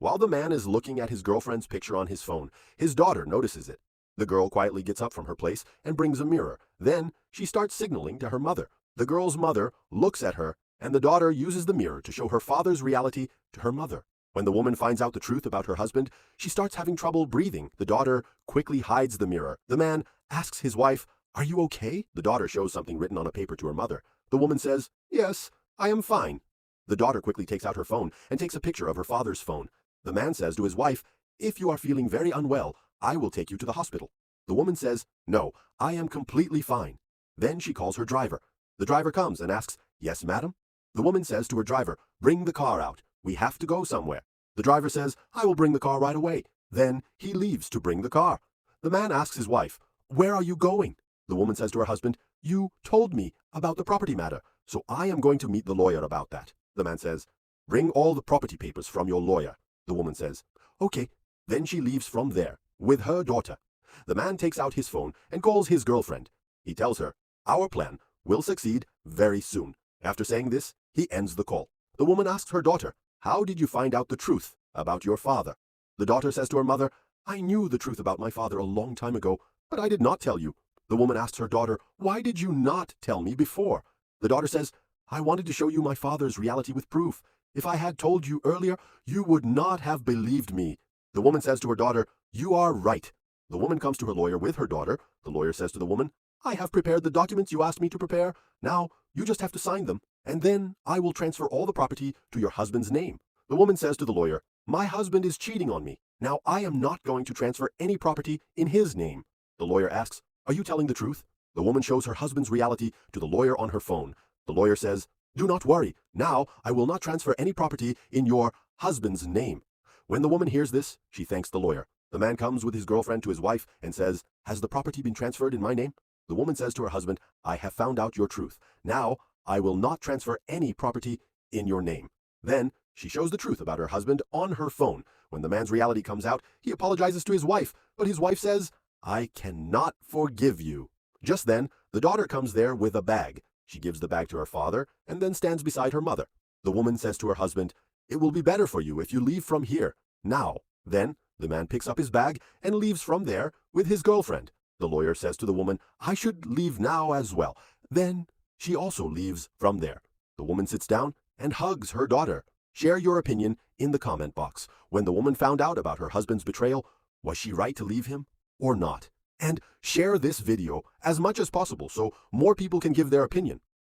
While the man is looking at his girlfriend's picture on his phone, his daughter notices it. The girl quietly gets up from her place and brings a mirror. Then she starts signaling to her mother. The girl's mother looks at her, and the daughter uses the mirror to show her father's reality to her mother. When the woman finds out the truth about her husband, she starts having trouble breathing. The daughter quickly hides the mirror. The man asks his wife, "Are you okay?" The daughter shows something written on a paper to her mother. The woman says, "Yes, I am fine." The daughter quickly takes out her phone and takes a picture of her father's phone. The man says to his wife, "If you are feeling very unwell, I will take you to the hospital." The woman says, "No, I am completely fine." Then she calls her driver. The driver comes and asks, "Yes, madam?" The woman says to her driver, "Bring the car out. We have to go somewhere." The driver says, "I will bring the car right away." Then he leaves to bring the car. The man asks his wife, "Where are you going?" The woman says to her husband, "You told me about the property matter, so I am going to meet the lawyer about that." The man says, "Bring all the property papers from your lawyer." The woman says, "Okay." Then she leaves from there with her daughter. The man takes out his phone and calls his girlfriend. He tells her, "Our plan will succeed very soon." After saying this, he ends the call. The woman asks her daughter, "How did you find out the truth about your father?" The daughter says to her mother, "I knew the truth about my father a long time ago, but I did not tell you." The woman asks her daughter, "Why did you not tell me before?" The daughter says, "I wanted to show you my father's reality with proof. If I had told you earlier, you would not have believed me." The woman says to her daughter, "You are right." The woman comes to her lawyer with her daughter. The lawyer says to the woman, "I have prepared the documents you asked me to prepare. Now you just have to sign them, and then I will transfer all the property to your husband's name." The woman says to the lawyer, "My husband is cheating on me. Now I am not going to transfer any property in his name." The lawyer asks, "Are you telling the truth?" The woman shows her husband's reality to the lawyer on her phone. The lawyer says, "Do not worry. Now I will not transfer any property in your husband's name." When the woman hears this, she thanks the lawyer. The man comes with his girlfriend to his wife and says, "Has the property been transferred in my name?" The woman says to her husband, "I have found out your truth. Now I will not transfer any property in your name." Then she shows the truth about her husband on her phone. When the man's reality comes out, he apologizes to his wife, but his wife says, "I cannot forgive you." Just then, the daughter comes there with a bag. She gives the bag to her father and then stands beside her mother. The woman says to her husband, "It will be better for you if you leave from here now." Then the man picks up his bag and leaves from there with his girlfriend. The lawyer says to the woman, "I should leave now as well." Then she also leaves from there. The woman sits down and hugs her daughter. Share your opinion in the comment box. When the woman found out about her husband's betrayal, was she right to leave him or not? And share this video as much as possible so more people can give their opinion.